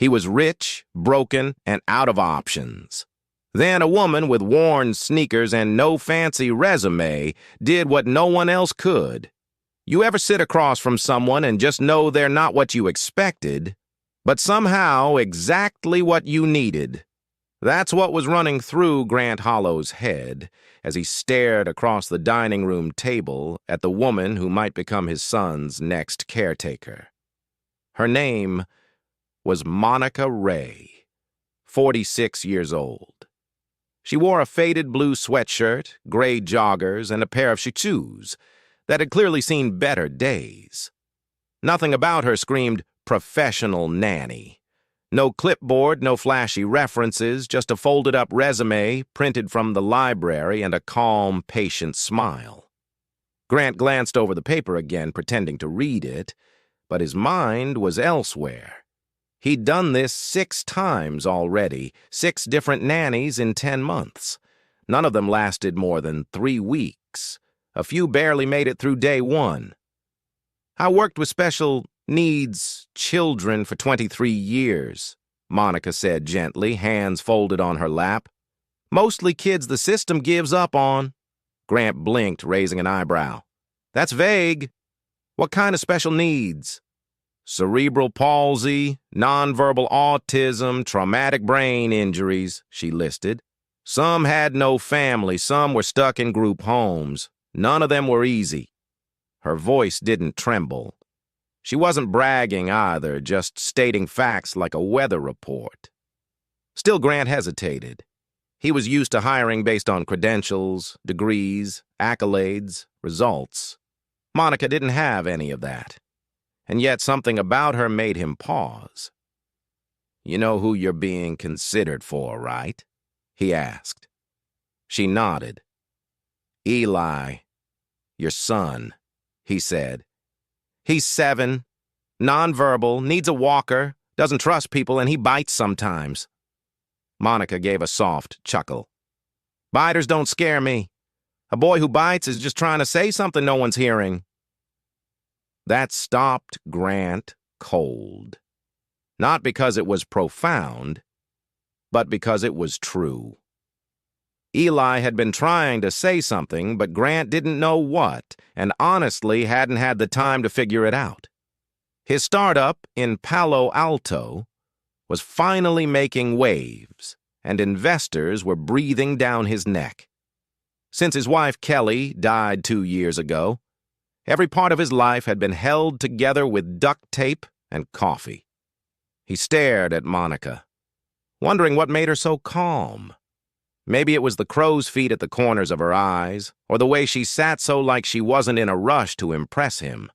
He was rich, broken, and out of options. Then a woman with worn sneakers and no fancy resume did what no one else could. You ever sit across from someone and just know they're not what you expected, but somehow exactly what you needed? That's what was running through Grant Hollow's head as he stared across the dining room table at the woman who might become his son's next caretaker. Her name was Monica Ray, 46 years old. She wore a faded blue sweatshirt, gray joggers, and a pair of shoes that had clearly seen better days. Nothing about her screamed professional nanny. No clipboard, no flashy references, just a folded-up resume printed from the library and a calm, patient smile. Grant glanced over the paper again, pretending to read it, but his mind was elsewhere. He'd done this 6 times already, 6 different nannies in 10 months. None of them lasted more than 3 weeks. A few barely made it through day 1. I worked with special needs children for 23 years, Monica said gently, hands folded on her lap. Mostly kids the system gives up on. Grant blinked, raising an eyebrow. That's vague. What kind of special needs? Cerebral palsy, nonverbal autism, traumatic brain injuries, she listed. Some had no family, some were stuck in group homes. None of them were easy. Her voice didn't tremble. She wasn't bragging either, just stating facts like a weather report. Still, Grant hesitated. He was used to hiring based on credentials, degrees, accolades, results. Monica didn't have any of that. And yet something about her made him pause. You know who you're being considered for, right? He asked. She nodded. Eli, your son, he said. He's 7, nonverbal, needs a walker, doesn't trust people, and he bites sometimes. Monica gave a soft chuckle. Biters don't scare me. A boy who bites is just trying to say something no one's hearing. That stopped Grant cold. Not because it was profound, but because it was true. Eli had been trying to say something, but Grant didn't know what, and honestly hadn't had the time to figure it out. His startup in Palo Alto was finally making waves, and investors were breathing down his neck. Since his wife Kelly died 2 years ago, every part of his life had been held together with duct tape and coffee. He stared at Monica, wondering what made her so calm. Maybe it was the crow's feet at the corners of her eyes, or the way she sat so like she wasn't in a rush to impress him.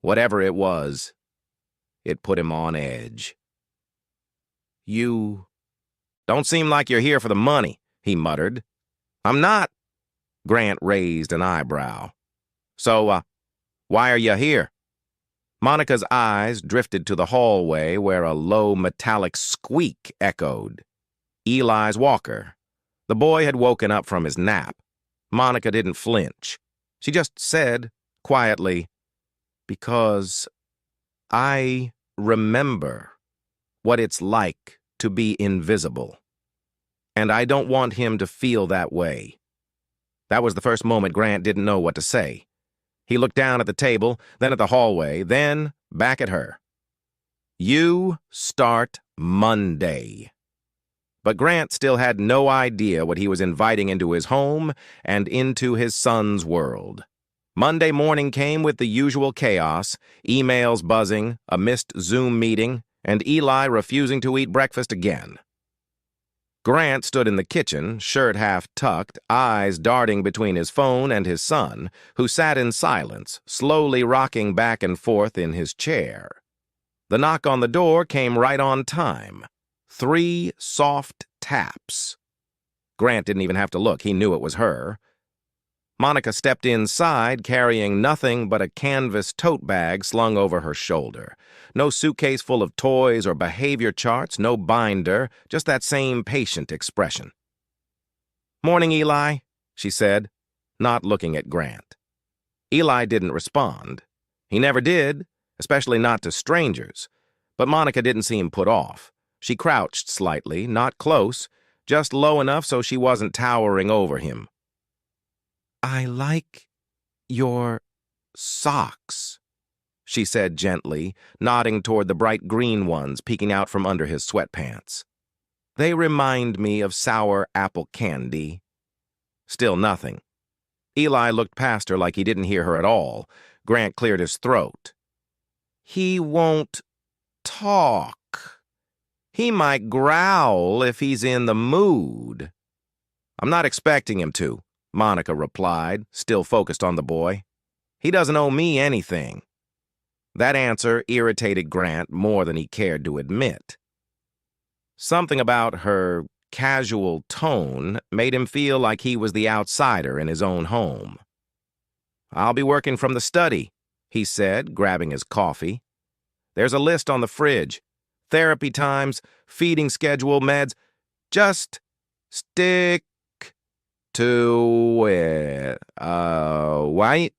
Whatever it was, it put him on edge. You don't seem like you're here for the money, he muttered. I'm not. Grant raised an eyebrow. So, why are you here? Monica's eyes drifted to the hallway where a low metallic squeak echoed. Eli's walker. The boy had woken up from his nap. Monica didn't flinch. She just said, quietly, because I remember what it's like to be invisible. And I don't want him to feel that way. That was the first moment Grant didn't know what to say. He looked down at the table, then at the hallway, then back at her. You start Monday. But Grant still had no idea what he was inviting into his home and into his son's world. Monday morning came with the usual chaos, emails buzzing, a missed Zoom meeting, and Eli refusing to eat breakfast again. Grant stood in the kitchen, shirt half tucked, eyes darting between his phone and his son, who sat in silence, slowly rocking back and forth in his chair. The knock on the door came right on time. 3 soft taps. Grant didn't even have to look. He knew it was her. Monica stepped inside, carrying nothing but a canvas tote bag slung over her shoulder. No suitcase full of toys or behavior charts, no binder, just that same patient expression. Morning, Eli, she said, not looking at Grant. Eli didn't respond. He never did, especially not to strangers. But Monica didn't seem put off. She crouched slightly, not close, just low enough so she wasn't towering over him. "I like your socks," she said gently, nodding toward the bright green ones peeking out from under his sweatpants. "They remind me of sour apple candy." Still nothing. Eli looked past her like he didn't hear her at all. Grant cleared his throat. "He won't talk. He might growl if he's in the mood." "I'm not expecting him to," Monica replied, still focused on the boy. "He doesn't owe me anything." That answer irritated Grant more than he cared to admit. Something about her casual tone made him feel like he was the outsider in his own home. "I'll be working from the study," he said, grabbing his coffee. "There's a list on the fridge. Therapy times, feeding schedule, meds. Just stick to it. Why?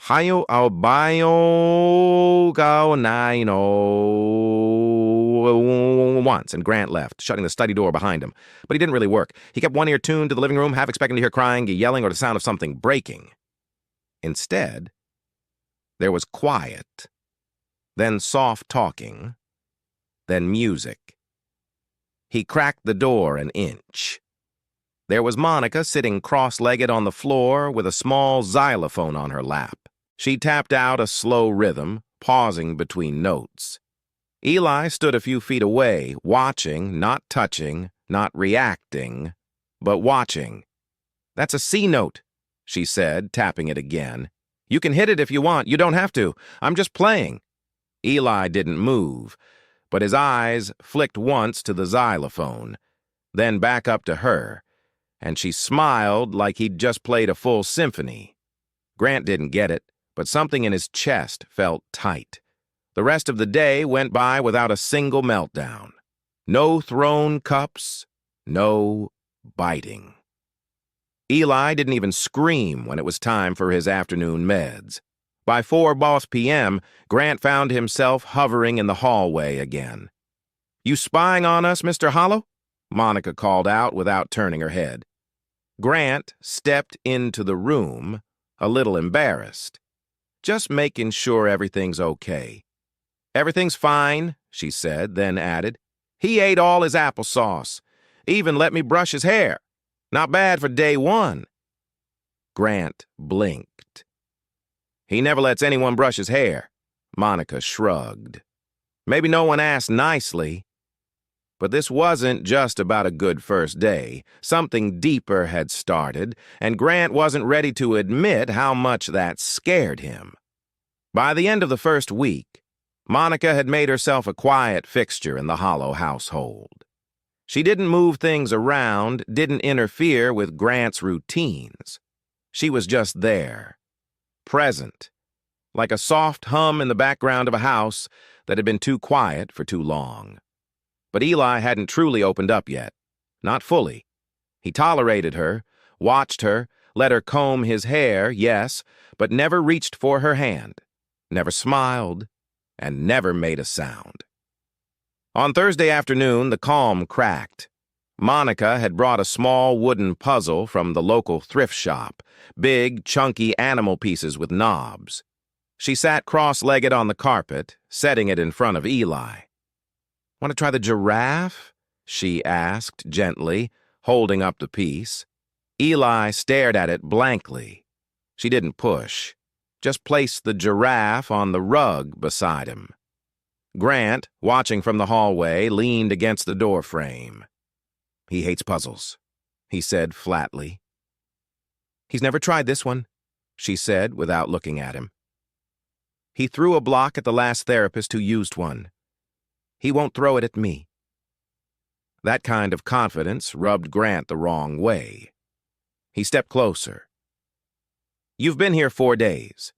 Hayo albayo go nine once, and Grant left, shutting the study door behind him. But he didn't really work. He kept one ear tuned to the living room, half expecting to hear crying, yelling, or the sound of something breaking. Instead, there was quiet, then soft talking, then music. He cracked the door an inch. There was Monica sitting cross-legged on the floor with a small xylophone on her lap. She tapped out a slow rhythm, pausing between notes. Eli stood a few feet away, watching, not touching, not reacting, but watching. "That's a C note," she said, tapping it again. "You can hit it if you want. You don't have to. I'm just playing." Eli didn't move, but his eyes flicked once to the xylophone, then back up to her, and she smiled like he'd just played a full symphony. Grant didn't get it, but something in his chest felt tight. The rest of the day went by without a single meltdown. No thrown cups, no biting. Eli didn't even scream when it was time for his afternoon meds. By 4 p.m., Grant found himself hovering in the hallway again. "You spying on us, Mr. Hollow?" Monica called out without turning her head. Grant stepped into the room, a little embarrassed. "Just making sure everything's okay." "Everything's fine," she said, then added, "He ate all his applesauce. Even let me brush his hair. Not bad for day one." Grant blinked. "He never lets anyone brush his hair." Monica shrugged. "Maybe no one asked nicely." But this wasn't just about a good first day. Something deeper had started, and Grant wasn't ready to admit how much that scared him. By the end of the first week, Monica had made herself a quiet fixture in the Hollow household. She didn't move things around, didn't interfere with Grant's routines. She was just there, present, like a soft hum in the background of a house that had been too quiet for too long. But Eli hadn't truly opened up yet. Not fully. He tolerated her, watched her, let her comb his hair, yes, but never reached for her hand, never smiled, and never made a sound. On Thursday afternoon, the calm cracked. Monica had brought a small wooden puzzle from the local thrift shop, big, chunky animal pieces with knobs. She sat cross-legged on the carpet, setting it in front of Eli. "Want to try the giraffe?" she asked gently, holding up the piece. Eli stared at it blankly. She didn't push, just placed the giraffe on the rug beside him. Grant, watching from the hallway, leaned against the doorframe. "He hates puzzles," he said flatly. "He's never tried this one," she said without looking at him. "He threw a block at the last therapist who used one. He won't throw it at me." That kind of confidence rubbed Grant the wrong way. He stepped closer. "You've been here 4 days.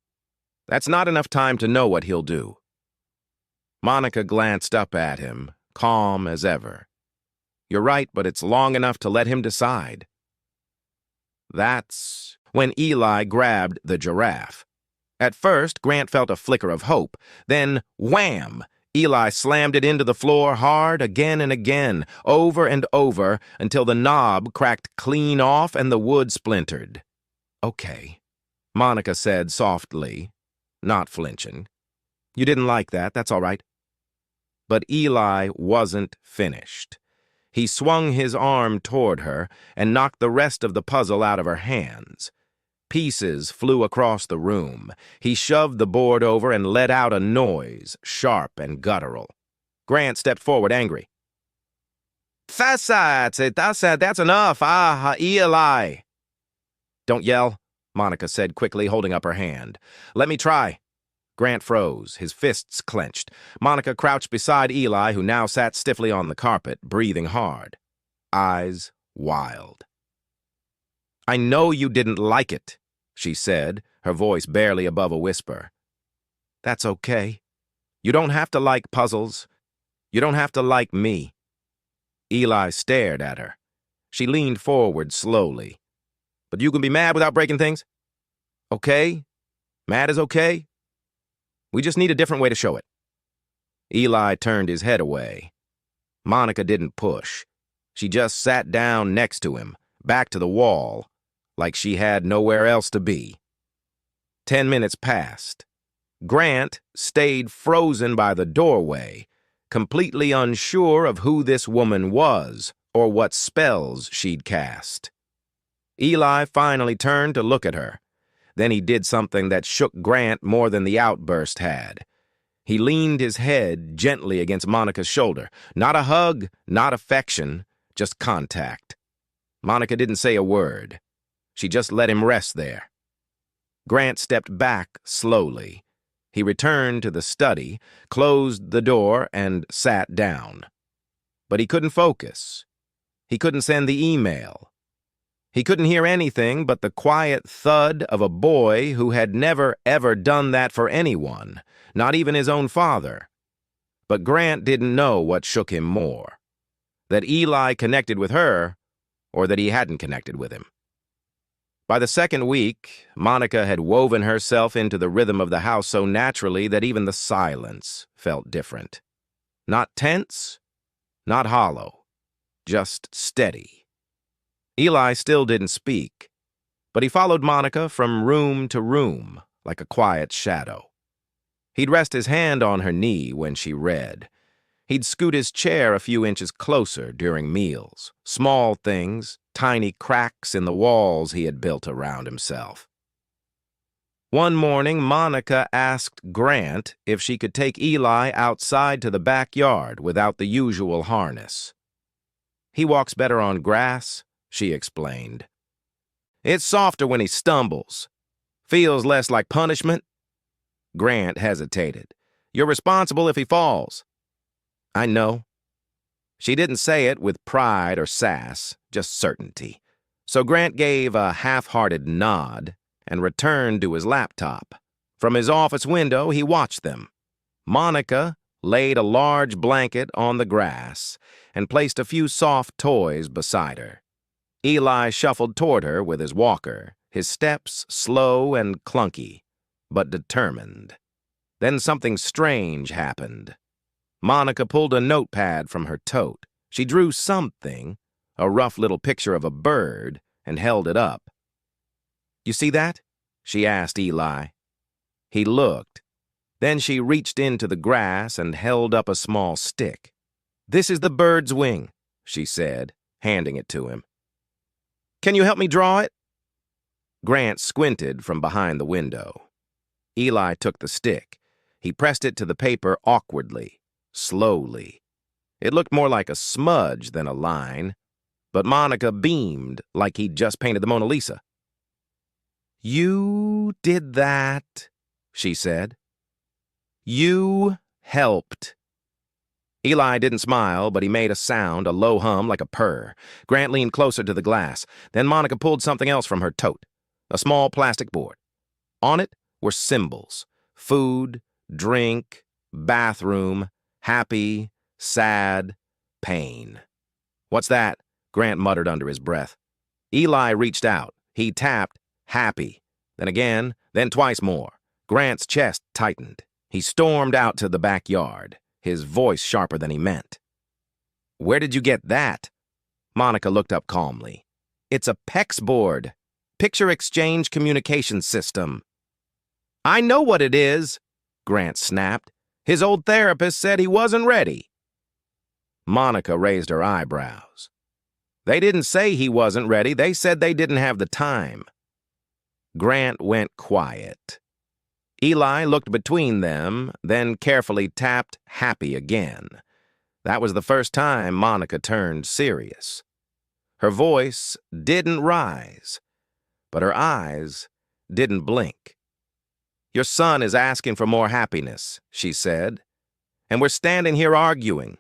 That's not enough time to know what he'll do." Monica glanced up at him, calm as ever. "You're right, but it's long enough to let him decide." That's when Eli grabbed the giraffe. At first, Grant felt a flicker of hope. Then, wham! Eli slammed it into the floor hard again and again, over and over, until the knob cracked clean off and the wood splintered. "Okay," Monica said softly, not flinching. "You didn't like that, that's all right." But Eli wasn't finished. He swung his arm toward her and knocked the rest of the puzzle out of her hands. Pieces flew across the room. He shoved the board over and let out a noise, sharp and guttural. Grant stepped forward, angry. That's enough. Eli." "Don't yell," Monica said quickly, holding up her hand. "Let me try." Grant froze, his fists clenched. Monica crouched beside Eli, who now sat stiffly on the carpet, breathing hard, eyes wild. "I know you didn't like it," she said, her voice barely above a whisper. "That's okay. You don't have to like puzzles. You don't have to like me." Eli stared at her. She leaned forward slowly. "But you can be mad without breaking things? Okay? Mad is okay? We just need a different way to show it." Eli turned his head away. Monica didn't push. She just sat down next to him, back to the wall, like she had nowhere else to be. 10 minutes passed. Grant stayed frozen by the doorway, completely unsure of who this woman was or what spells she'd cast. Eli finally turned to look at her. Then he did something that shook Grant more than the outburst had. He leaned his head gently against Monica's shoulder. Not a hug, not affection, just contact. Monica didn't say a word. She just let him rest there. Grant stepped back slowly. He returned to the study, closed the door, and sat down. But he couldn't focus. He couldn't send the email. He couldn't hear anything but the quiet thud of a boy who had never, ever done that for anyone, not even his own father. But Grant didn't know what shook him more, that Eli connected with her or that he hadn't connected with him. By the second week, Monica had woven herself into the rhythm of the house so naturally that even the silence felt different. Not tense, not hollow, just steady. Eli still didn't speak, but he followed Monica from room to room like a quiet shadow. He'd rest his hand on her knee when she read. He'd scoot his chair a few inches closer during meals, small things, tiny cracks in the walls he had built around himself. One morning, Monica asked Grant if she could take Eli outside to the backyard without the usual harness. "He walks better on grass," she explained. "It's softer when he stumbles. Feels less like punishment." Grant hesitated. "You're responsible if he falls." "I know." She didn't say it with pride or sass, just certainty. So Grant gave a half-hearted nod and returned to his laptop. From his office window, he watched them. Monica laid a large blanket on the grass and placed a few soft toys beside her. Eli shuffled toward her with his walker, his steps slow and clunky, but determined. Then something strange happened. Monica pulled a notepad from her tote. She drew something, a rough little picture of a bird, and held it up. "You see that?" she asked Eli. He looked. Then she reached into the grass and held up a small stick. "This is the bird's wing," she said, handing it to him. "Can you help me draw it?" Grant squinted from behind the window. Eli took the stick. He pressed it to the paper awkwardly, slowly. It looked more like a smudge than a line, but Monica beamed like he'd just painted the Mona Lisa. "You did that," she said. "You helped." Eli didn't smile, but he made a sound, a low hum like a purr. Grant leaned closer to the glass. Then Monica pulled something else from her tote, a small plastic board. On it were symbols: food, drink, bathroom, happy, sad, pain. "What's that?" Grant muttered under his breath. Eli reached out. He tapped, happy. Then again, then twice more. Grant's chest tightened. He stormed out to the backyard. his voice sharper than he meant. Where did you get that? Monica looked up calmly. It's a PEX board, Picture Exchange Communication System. I know what it is, Grant snapped. His old therapist said he wasn't ready. Monica raised her eyebrows. They didn't say he wasn't ready. They said they didn't have the time. Grant went quiet. Eli looked between them, then carefully tapped happy again. That was the first time Monica turned serious. Her voice didn't rise, but her eyes didn't blink. Your son is asking for more happiness, she said, and we're standing here arguing.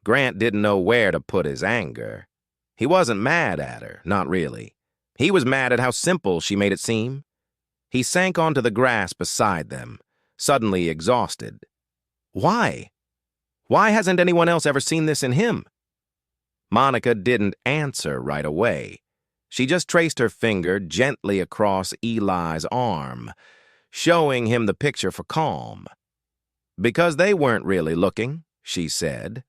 Grant didn't know where to put his anger. He wasn't mad at her, not really. He was mad at how simple she made it seem. He sank onto the grass beside them, suddenly exhausted. Why? Why hasn't anyone else ever seen this in him? Monica didn't answer right away. She just traced her finger gently across Eli's arm, showing him the picture for calm. Because they weren't really looking, she said.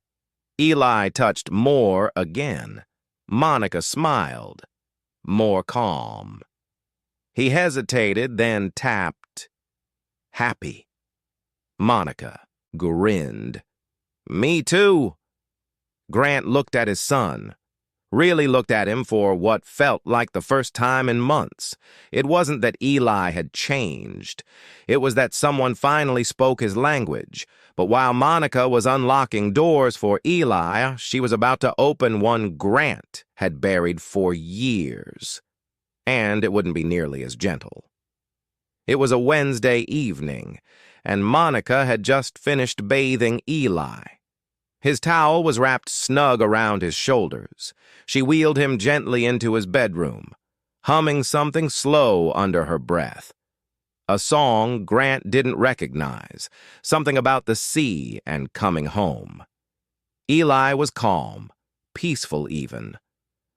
Eli touched more again. Monica smiled, more calm. He hesitated, then tapped, happy. Monica grinned. Me too. Grant looked at his son, really looked at him for what felt like the first time in months. It wasn't that Eli had changed. It was that someone finally spoke his language. But while Monica was unlocking doors for Eli, she was about to open one Grant had buried for years. And it wouldn't be nearly as gentle. It was a Wednesday evening, and Monica had just finished bathing Eli. His towel was wrapped snug around his shoulders. She wheeled him gently into his bedroom, humming something slow under her breath. A song Grant didn't recognize, something about the sea and coming home. Eli was calm, peaceful even.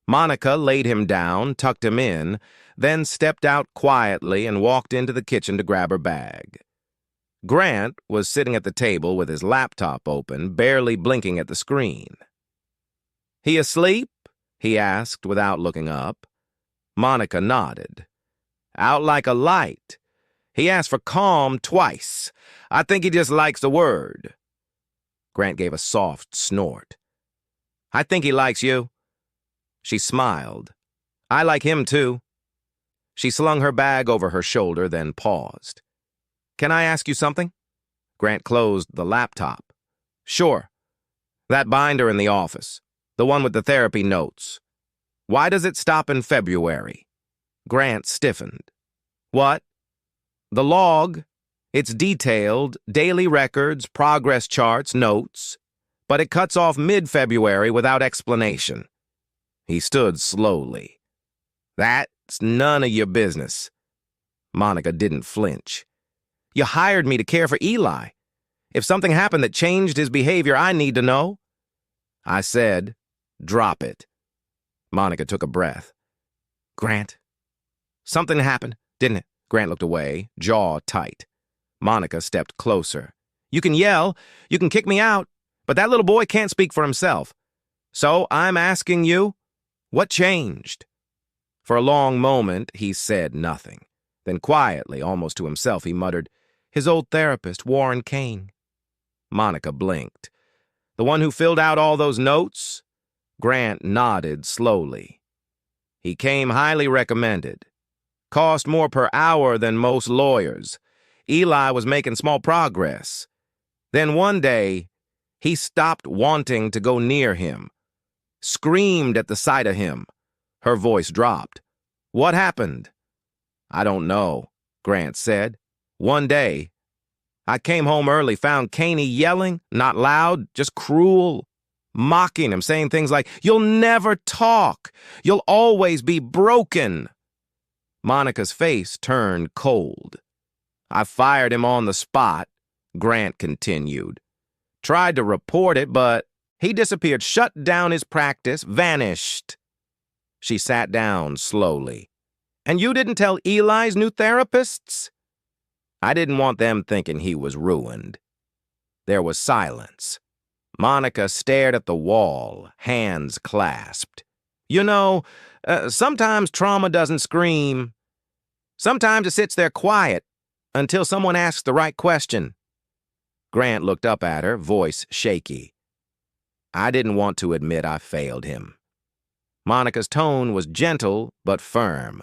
Monica laid him down, tucked him in, then stepped out quietly and walked into the kitchen to grab her bag. Grant was sitting at the table with his laptop open, barely blinking at the screen. He asleep? He asked without looking up. Monica nodded. Out like a light. He asked for calm twice. I think he just likes the word. Grant gave a soft snort. I think he likes you. She smiled. I like him too. She slung her bag over her shoulder, then paused. Can I ask you something? Grant closed the laptop. Sure. That binder in the office, the one with the therapy notes. Why does it stop in February? Grant stiffened. What? The log. It's detailed, daily records, progress charts, notes, but it cuts off mid-February without explanation. He stood slowly. That's none of your business. Monica didn't flinch. You hired me to care for Eli. If something happened that changed his behavior, I need to know. I said, drop it. Monica took a breath. Grant, something happened, didn't it? Grant looked away, jaw tight. Monica stepped closer. You can yell, you can kick me out, but that little boy can't speak for himself. So I'm asking you, what changed? For a long moment, he said nothing. Then quietly, almost to himself, he muttered, his old therapist, Warren Kane. Monica blinked. The one who filled out all those notes? Grant nodded slowly. He came highly recommended. Cost more per hour than most lawyers. Eli was making small progress. Then one day, he stopped wanting to go near him. Screamed at the sight of him. Her voice dropped. What happened? I don't know, Grant said. One day, I came home early, found Caney yelling, not loud, just cruel, mocking him, saying things like, you'll never talk. You'll always be broken. Monica's face turned cold. I fired him on the spot, Grant continued. Tried to report it, but he disappeared, shut down his practice, vanished. She sat down slowly. And you didn't tell Eli's new therapists? I didn't want them thinking he was ruined. There was silence. Monica stared at the wall, hands clasped. You know, sometimes trauma doesn't scream. Sometimes it sits there quiet until someone asks the right question. Grant looked up at her, voice shaky. I didn't want to admit I failed him. Monica's tone was gentle but firm.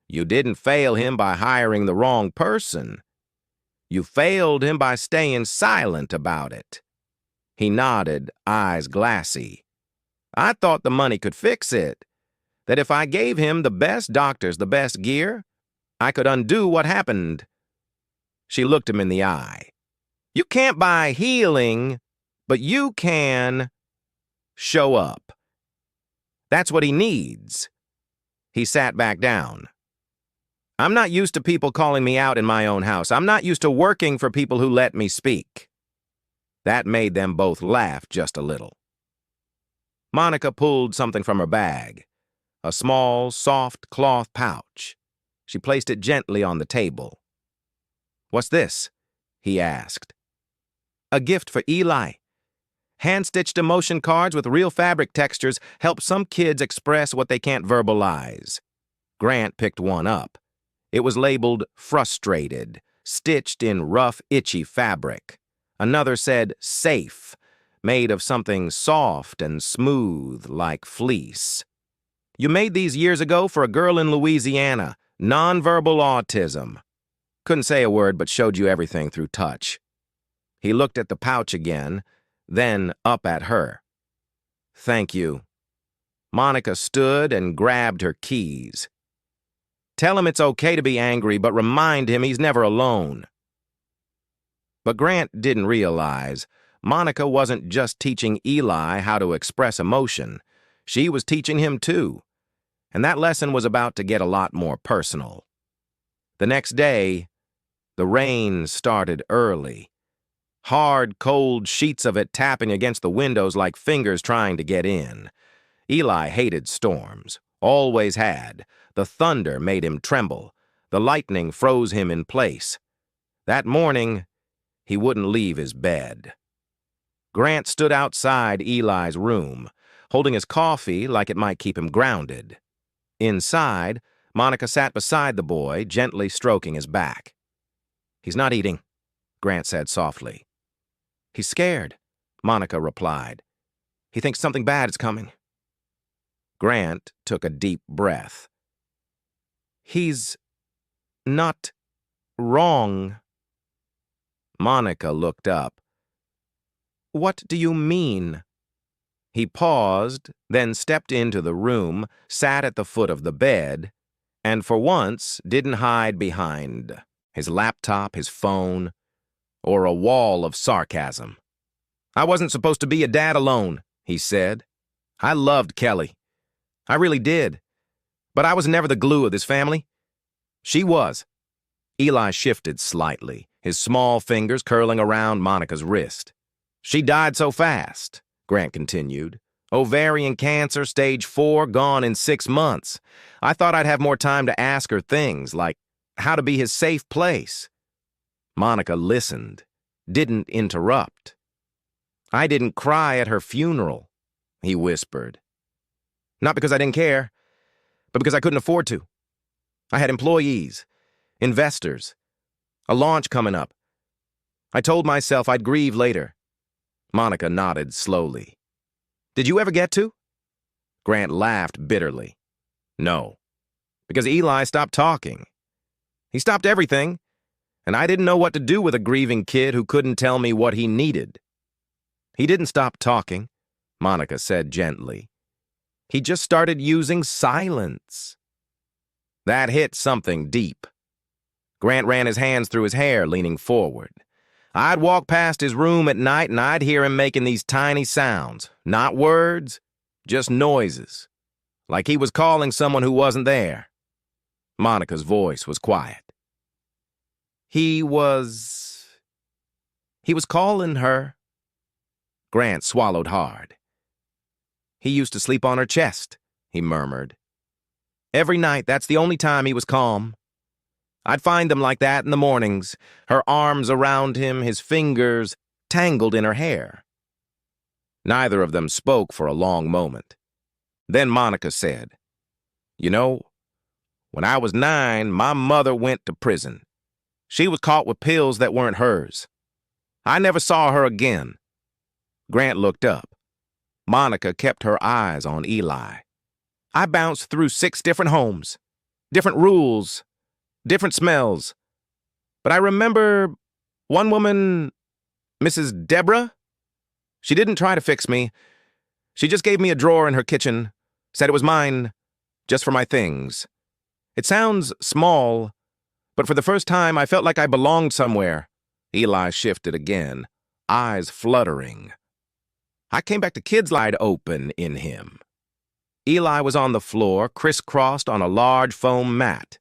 You didn't fail him by hiring the wrong person. You failed him by staying silent about it. He nodded, eyes glassy. I thought the money could fix it. That if I gave him the best doctors, the best gear, I could undo what happened. She looked him in the eye. You can't buy healing, but you can show up. That's what he needs. He sat back down. I'm not used to people calling me out in my own house. I'm not used to working for people who let me speak. That made them both laugh just a little. Monica pulled something from her bag, a small, soft cloth pouch. She placed it gently on the table. What's this? He asked. A gift for Eli. Hand-stitched emotion cards with real fabric textures help some kids express what they can't verbalize. Grant picked one up. It was labeled frustrated, stitched in rough, itchy fabric. Another said safe, made of something soft and smooth like fleece. You made these years ago for a girl in Louisiana, nonverbal autism. Couldn't say a word but showed you everything through touch. He looked at the pouch again, then up at her. Thank you. Monica stood and grabbed her keys. Tell him it's okay to be angry, but remind him he's never alone. But Grant didn't realize Monica wasn't just teaching Eli how to express emotion. She was teaching him too. And that lesson was about to get a lot more personal. The next day, the rain started early. Hard, cold sheets of it tapping against the windows like fingers trying to get in. Eli hated storms, always had. The thunder made him tremble. The lightning froze him in place. That morning, he wouldn't leave his bed. Grant stood outside Eli's room, holding his coffee like it might keep him grounded. Inside, Monica sat beside the boy, gently stroking his back. He's not eating, Grant said softly. He's scared, Monica replied. He thinks something bad is coming. Grant took a deep breath. He's not wrong. Monica looked up. What do you mean? He paused, then stepped into the room, sat at the foot of the bed, and for once didn't hide behind his laptop, his phone, or a wall of sarcasm. I wasn't supposed to be a dad alone, he said. I loved Kelly. I really did. But I was never the glue of this family. She was. Eli shifted slightly, his small fingers curling around Monica's wrist. She died so fast, Grant continued. Ovarian cancer, stage 4, gone in 6 months. I thought I'd have more time to ask her things, like how to be his safe place. Monica listened, didn't interrupt. I didn't cry at her funeral, he whispered. Not because I didn't care, but because I couldn't afford to. I had employees, investors, a launch coming up. I told myself I'd grieve later. Monica nodded slowly. Did you ever get to? Grant laughed bitterly. No, because Eli stopped talking. He stopped everything, and I didn't know what to do with a grieving kid who couldn't tell me what he needed. He didn't stop talking, Monica said gently. He just started using silence. That hit something deep. Grant ran his hands through his hair, leaning forward. I'd walk past his room at night and I'd hear him making these tiny sounds. Not words, just noises. Like he was calling someone who wasn't there. Monica's voice was quiet. He was calling her. Grant swallowed hard. He used to sleep on her chest, he murmured. Every night, that's the only time he was calm. I'd find them like that in the mornings, her arms around him, his fingers tangled in her hair. Neither of them spoke for a long moment. Then Monica said, "You know, when I was 9, my mother went to prison. She was caught with pills that weren't hers. I never saw her again." Grant looked up. Monica kept her eyes on Eli. "I bounced through 6 different homes, different rules, different smells. But I remember one woman, Mrs. Deborah. She didn't try to fix me. She just gave me a drawer in her kitchen, said it was mine, just for my things. It sounds small, but for the first time I felt like I belonged somewhere." Eli shifted again, eyes fluttering. "I came back to kids' wide open in him." Eli was on the floor, crisscrossed on a large foam mat.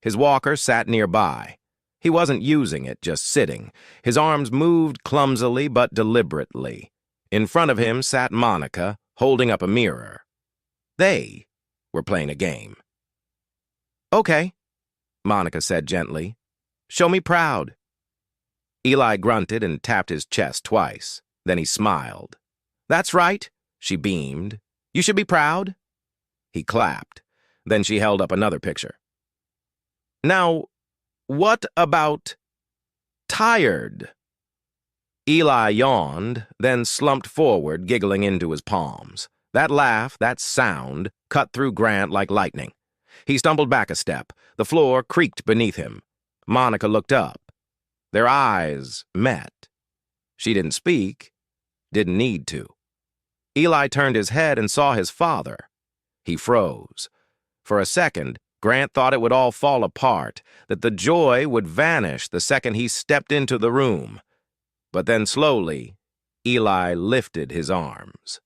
His walker sat nearby. He wasn't using it, just sitting. His arms moved clumsily but deliberately. In front of him sat Monica, holding up a mirror. They were playing a game. "Okay," Monica said gently. "Show me proud." Eli grunted and tapped his chest twice. Then he smiled. "That's right," she beamed. "You should be proud." He clapped. Then she held up another picture. "Now, what about tired?" Eli yawned, then slumped forward, giggling into his palms. That laugh, that sound, cut through Grant like lightning. He stumbled back a step. The floor creaked beneath him. Monica looked up. Their eyes met. She didn't speak, didn't need to. Eli turned his head and saw his father. He froze. For a second, Grant thought it would all fall apart, that the joy would vanish the second he stepped into the room. But then slowly, Eli lifted his arms.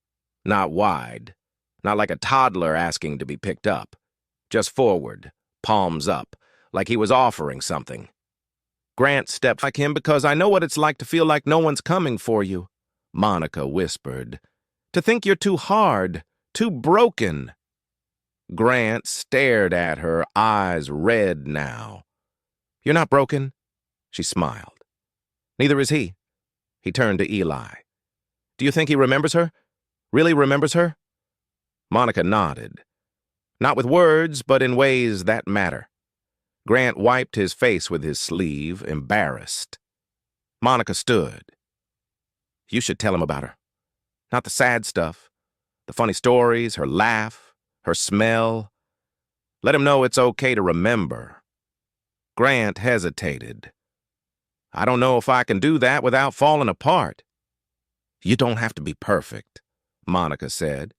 Not wide, not like a toddler asking to be picked up. Just forward, palms up, like he was offering something. "Grant stepped like him because I know what it's like to feel like no one's coming for you," Monica whispered. "To think you're too hard, too broken." Grant stared at her, eyes red now. "You're not broken," she smiled. "Neither is he." He turned to Eli. "Do you think he remembers her? Really remembers her?" Monica nodded. "Not with words, but in ways that matter." Grant wiped his face with his sleeve, embarrassed. Monica stood. "You should tell him about her. Not the sad stuff, the funny stories, her laugh, her smell. Let him know it's okay to remember." Grant hesitated. "I don't know if I can do that without falling apart." "You don't have to be perfect," Monica said.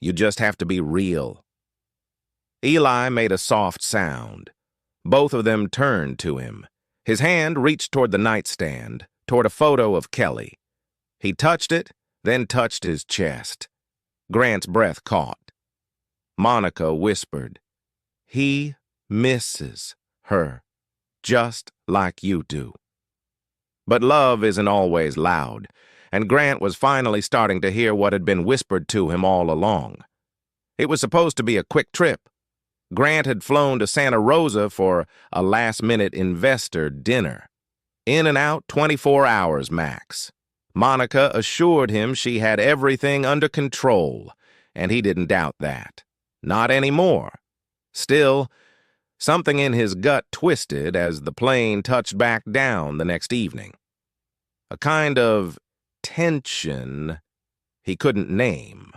"You just have to be real." Eli made a soft sound. Both of them turned to him. His hand reached toward the nightstand, toward a photo of Kelly. He touched it, then touched his chest. Grant's breath caught. Monica whispered, "He misses her, just like you do." But love isn't always loud, and Grant was finally starting to hear what had been whispered to him all along. It was supposed to be a quick trip. Grant had flown to Santa Rosa for a last-minute investor dinner. In and out 24 hours max. Monica assured him she had everything under control, and he didn't doubt that. Not anymore. Still, something in his gut twisted as the plane touched back down the next evening. A kind of tension he couldn't name.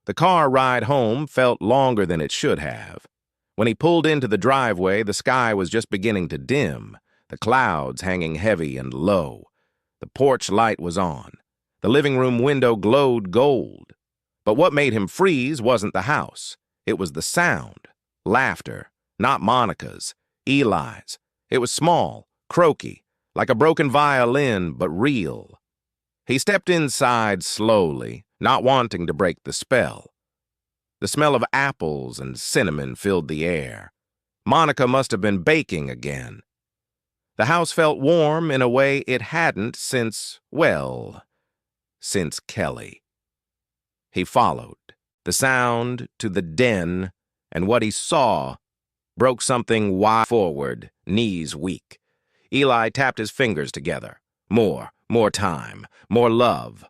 The car ride home felt longer than it should have. When he pulled into the driveway, the sky was just beginning to dim, the clouds hanging heavy and low. The porch light was on. The living room window glowed gold. But what made him freeze wasn't the house. It was the sound. Laughter. Not Monica's. Eli's. It was small, croaky, like a broken violin, but real. He stepped inside slowly, not wanting to break the spell. The smell of apples and cinnamon filled the air. Monica must have been baking again. The house felt warm in a way it hadn't since Kelly. He followed, the sound to the den, and what he saw broke something wide forward, knees weak. Eli tapped his fingers together. More, More time, more love,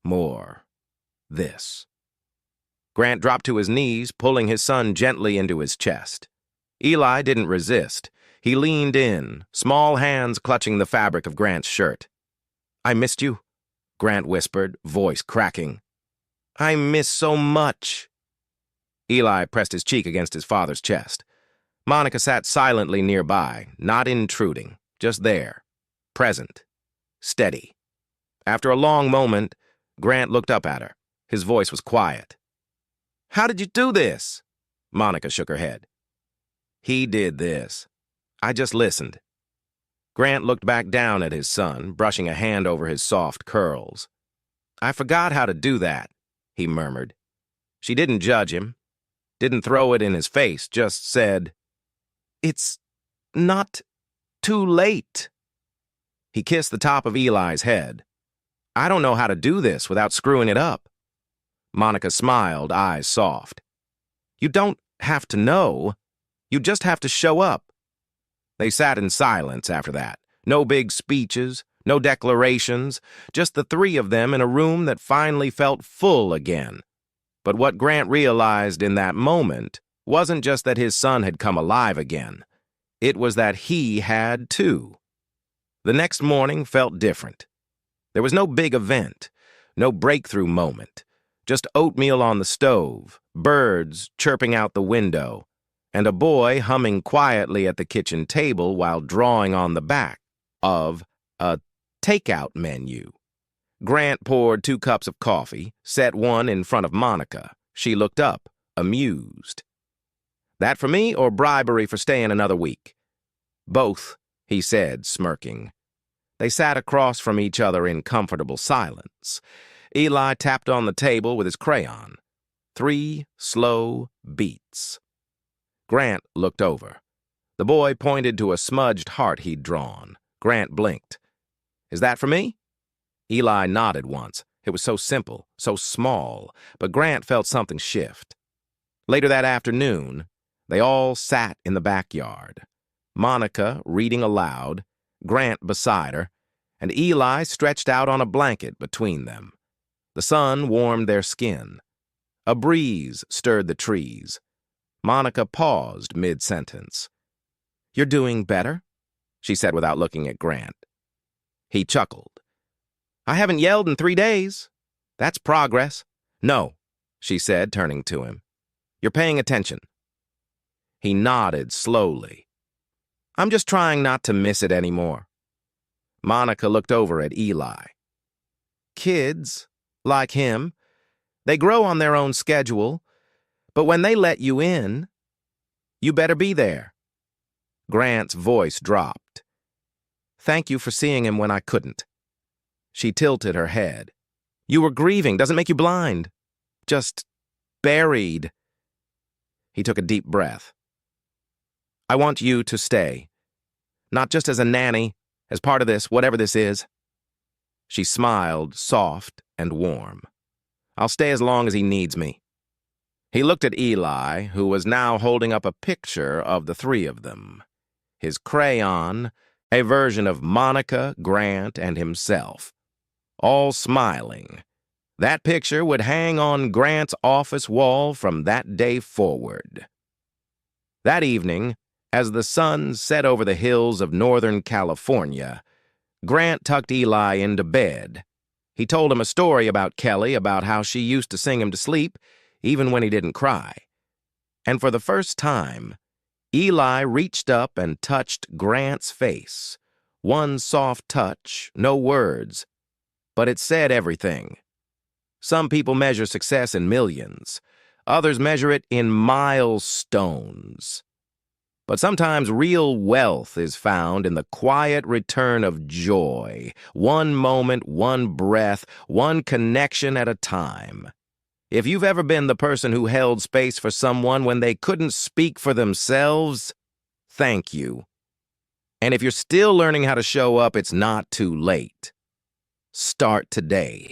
more this. Grant dropped to his knees, pulling his son gently into his chest. Eli didn't resist. He leaned in, small hands clutching the fabric of Grant's shirt. "I missed you," Grant whispered, voice cracking. "I miss so much." Eli pressed his cheek against his father's chest. Monica sat silently nearby, not intruding, just there, present, steady. After a long moment, Grant looked up at her. His voice was quiet. "How did you do this?" Monica shook her head. "He did this. I just listened." Grant looked back down at his son, brushing a hand over his soft curls. "I forgot how to do that," he murmured. She didn't judge him, didn't throw it in his face, just said, "It's not too late." He kissed the top of Eli's head. "I don't know how to do this without screwing it up." Monica smiled, eyes soft. "You don't have to know. You just have to show up." They sat in silence after that. No big speeches, no declarations, just the three of them in a room that finally felt full again. But what Grant realized in that moment wasn't just that his son had come alive again. It was that he had too. The next morning felt different. There was no big event, no breakthrough moment, just oatmeal on the stove, birds chirping out the window, and a boy humming quietly at the kitchen table while drawing on the back of a takeout menu. Grant poured 2 cups of coffee, set one in front of Monica. She looked up, amused. "That for me or bribery for staying another week?" "Both," he said, smirking. They sat across from each other in comfortable silence. Eli tapped on the table with his crayon. 3 slow beats. Grant looked over. The boy pointed to a smudged heart he'd drawn. Grant blinked. "Is that for me?" Eli nodded once. It was so simple, so small, but Grant felt something shift. Later that afternoon, they all sat in the backyard. Monica reading aloud, Grant beside her, and Eli stretched out on a blanket between them. The sun warmed their skin. A breeze stirred the trees. Monica paused mid-sentence. "You're doing better?" she said without looking at Grant. He chuckled. "I haven't yelled in 3 days. That's progress." "No," she said, turning to him. "You're paying attention." He nodded slowly. "I'm just trying not to miss it anymore." Monica looked over at Eli. "Kids, like him, they grow on their own schedule, but when they let you in, you better be there." Grant's voice dropped. "Thank you for seeing him when I couldn't." She tilted her head. "You were grieving. Doesn't make you blind. Just buried." He took a deep breath. "I want you to stay. Not just as a nanny, as part of this, whatever this is." She smiled, soft and warm. "I'll stay as long as he needs me." He looked at Eli, who was now holding up a picture of the 3 of them. His crayon, a version of Monica, Grant, and himself. All smiling. That picture would hang on Grant's office wall from that day forward. That evening, as the sun set over the hills of Northern California, Grant tucked Eli into bed. He told him a story about Kelly, about how she used to sing him to sleep, even when he didn't cry. And for the first time, Eli reached up and touched Grant's face. One soft touch, no words, but it said everything. Some people measure success in millions. Others measure it in milestones. But sometimes real wealth is found in the quiet return of joy, one moment, one breath, one connection at a time. If you've ever been the person who held space for someone when they couldn't speak for themselves, thank you. And if you're still learning how to show up, it's not too late. Start today.